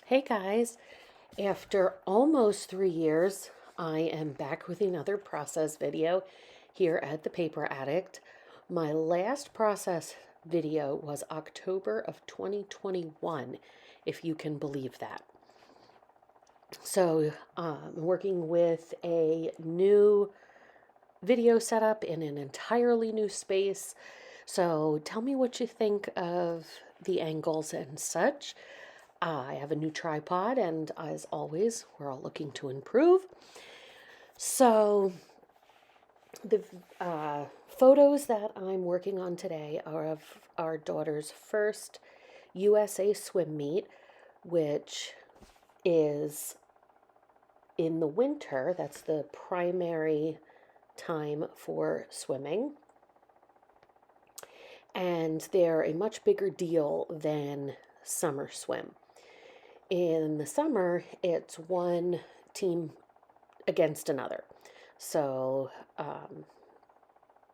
Hey guys, after almost 3 years, I am back with another process video here at the Paper Addict. My last process video was October of 2021, if you can believe that. So I'm working with a new video setup in an entirely new space. So tell me what you think of the angles and such. I have a new tripod, and as always, we're all looking to improve. So, the photos that I'm working on today are of our daughter's first USA swim meet, which is in the winter. That's the primary time for swimming. And they're a much bigger deal than summer swim. In the summer, it's one team against another. So,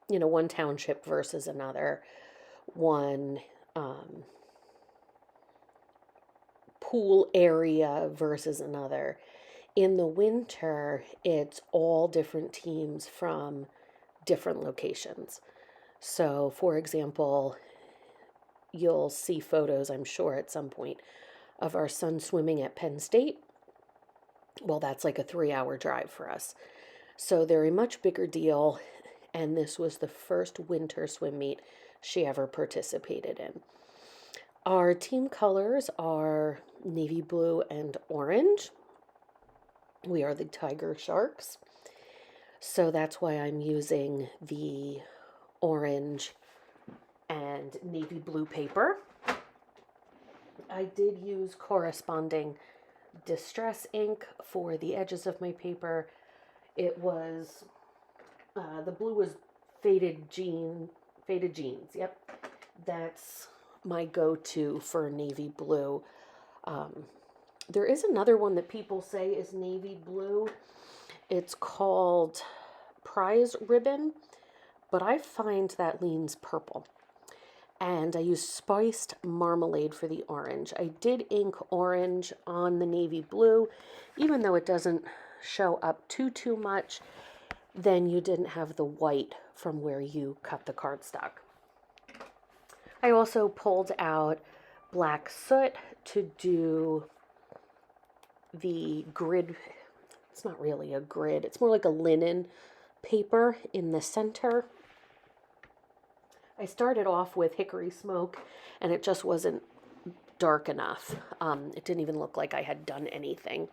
one township versus another, one pool area versus another. In the winter, it's all different teams from different locations. So, for example, you'll see photos, I'm sure, at some point of our son swimming at Penn State. Well, that's like a 3-hour drive for us. So they're a much bigger deal, and this was the first winter swim meet she ever participated in. Our team colors are navy blue and orange. We are the Tiger Sharks. So that's why I'm using the orange and navy blue paper. I did use corresponding distress ink for the edges of my paper. It was the blue was faded jeans. Yep, that's my go-to for navy blue. There is another one that people say is navy blue. It's called Prize Ribbon, but I find that leans purple. And I used spiced marmalade for the orange. I did ink orange on the navy blue, even though it doesn't show up too much. Then you didn't have the white from where you cut the cardstock. I also pulled out black soot to do the grid. It's not really a grid, it's more like a linen paper in the center. I started off with hickory smoke, and it just wasn't dark enough. It didn't even look like I had done anything.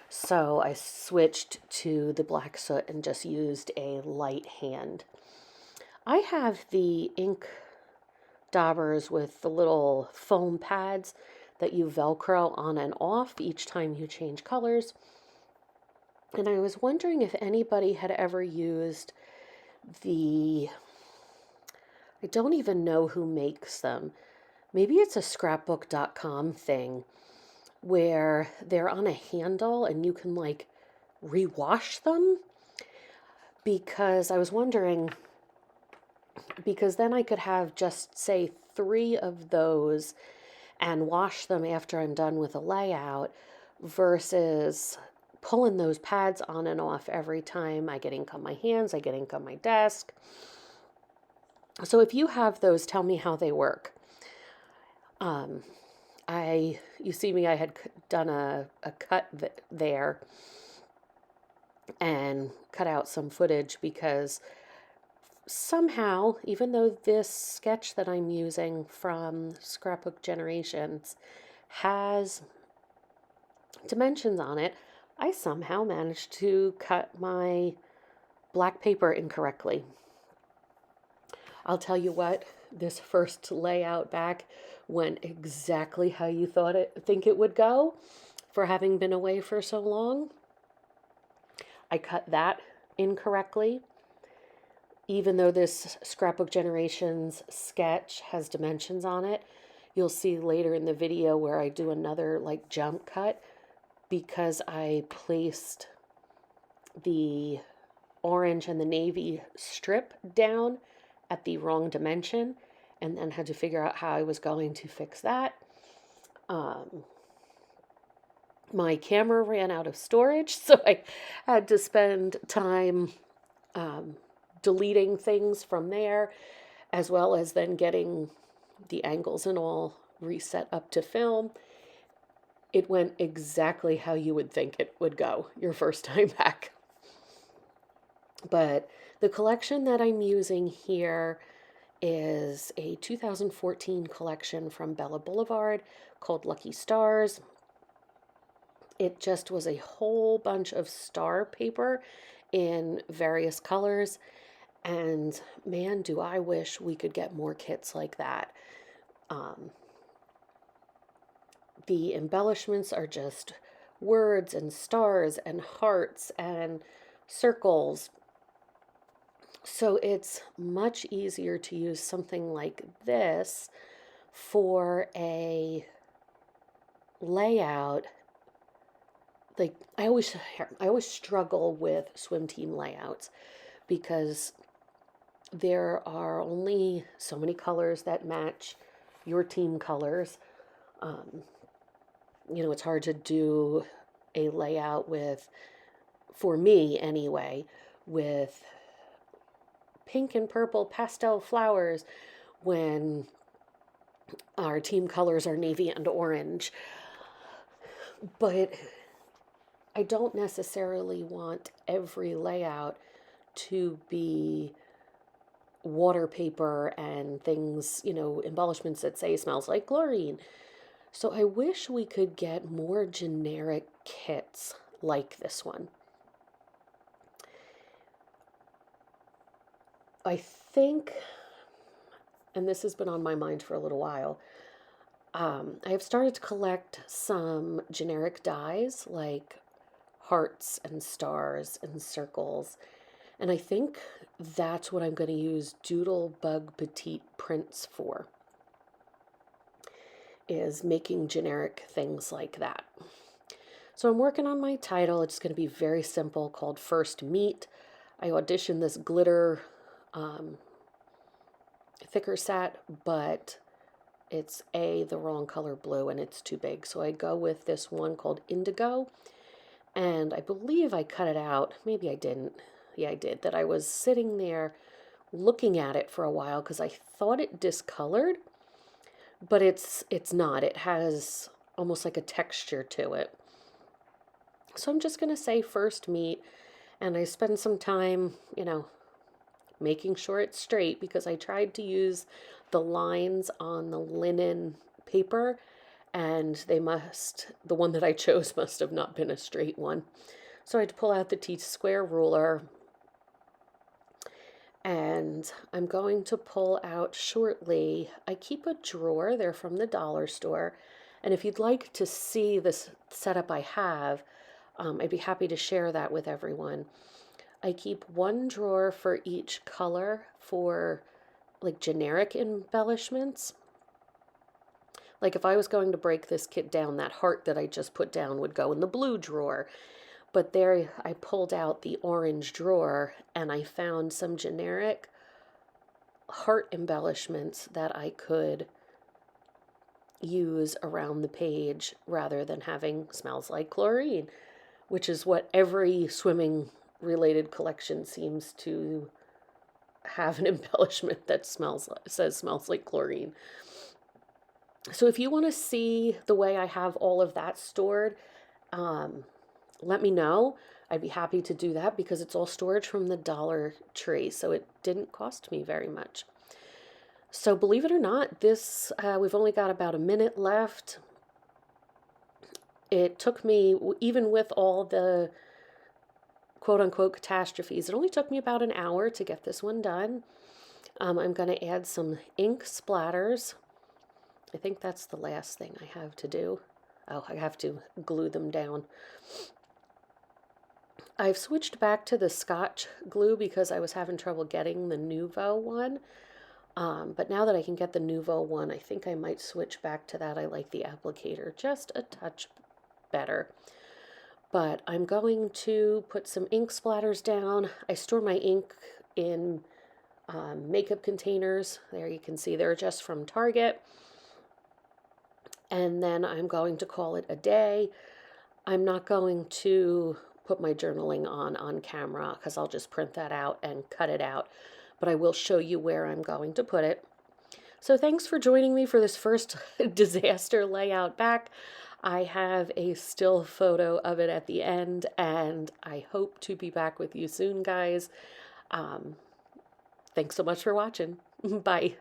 So I switched to the black soot and just used a light hand. I have the ink daubers with the little foam pads that you Velcro on and off each time you change colors. And I was wondering if anybody had ever used I don't even know who makes them. Maybe it's a scrapbook.com thing where they're on a handle and you can like rewash them. Because I was wondering, because then I could have just say 3 of those and wash them after I'm done with a layout versus pulling those pads on and off every time I get ink on my hands, I get ink on my desk. So if you have those, tell me how they work. You see me, I had done a cut there and cut out some footage because somehow, even though this sketch that I'm using from Scrapbook Generations has dimensions on it, I somehow managed to cut my black paper incorrectly. I'll tell you what, this first layout back went exactly how you think it would go for having been away for so long. I cut that incorrectly. Even though this Scrapbook Generations sketch has dimensions on it, you'll see later in the video where I do another like jump cut because I placed the orange and the navy strip down at the wrong dimension and then had to figure out how I was going to fix that. My camera ran out of storage, so I had to spend time deleting things from there, as well as then getting the angles and all reset up to film. It went exactly how you would think it would go your first time back. But the collection that I'm using here is a 2014 collection from Bella Blvd called Lucky Stars. It just was a whole bunch of star paper in various colors. And man, do I wish we could get more kits like that. The embellishments are just words and stars and hearts and circles. So it's much easier to use something like this for a layout. Like I always struggle with swim team layouts because there are only so many colors that match your team colors. It's hard to do a layout with, for me anyway, with pink and purple pastel flowers when our team colors are navy and orange. But I don't necessarily want every layout to be water paper and things, embellishments that say smells like chlorine. So I wish we could get more generic kits like this one. I think, and this has been on my mind for a little while, I have started to collect some generic dies like hearts and stars and circles. And I think that's what I'm going to use Doodle Bug Petite prints for, is making generic things like that. So I'm working on my title. It's going to be very simple, called First Meet. I auditioned this glitter thicker set, but it's the wrong color blue and it's too big. So I go with this one called Indigo. And I believe I cut it out. Maybe I didn't. Yeah, I did. That I was sitting there looking at it for a while because I thought it discolored, but it's not. It has almost like a texture to it. So I'm just going to say First Meet, and I spend some time, making sure it's straight because I tried to use the lines on the linen paper, and the one that I chose must have not been a straight one. So I had to pull out the T-square ruler, and I'm going to pull out shortly. I keep a drawer, they're from the dollar store, and if you'd like to see this setup I have, I'd be happy to share that with everyone. I keep one drawer for each color for like generic embellishments. Like if I was going to break this kit down, that heart that I just put down would go in the blue drawer. But there I pulled out the orange drawer and I found some generic heart embellishments that I could use around the page rather than having smells like chlorine, which is what every swimming related collection seems to have, an embellishment that says smells like chlorine. So if you want to see the way I have all of that stored, let me know. I'd be happy to do that because it's all storage from the Dollar Tree, so it didn't cost me very much. So believe it or not, this we've only got about a minute left. It took me, even with all the quote-unquote catastrophes, it only took me about an hour to get this one done. I'm going to add some ink splatters. I think that's the last thing I have to do. Oh, I have to glue them down. I've switched back to the Scotch glue because I was having trouble getting the Nuvo one. But now that I can get the Nuvo one, I think I might switch back to that. I like the applicator just a touch better. But I'm going to put some ink splatters down. I store my ink in makeup containers. There you can see they're just from Target. And then I'm going to call it a day. I'm not going to put my journaling on camera because I'll just print that out and cut it out, but I will show you where I'm going to put it. So thanks for joining me for this first disaster layout back. I have a still photo of it at the end, and I hope to be back with you soon, guys. Thanks so much for watching. Bye.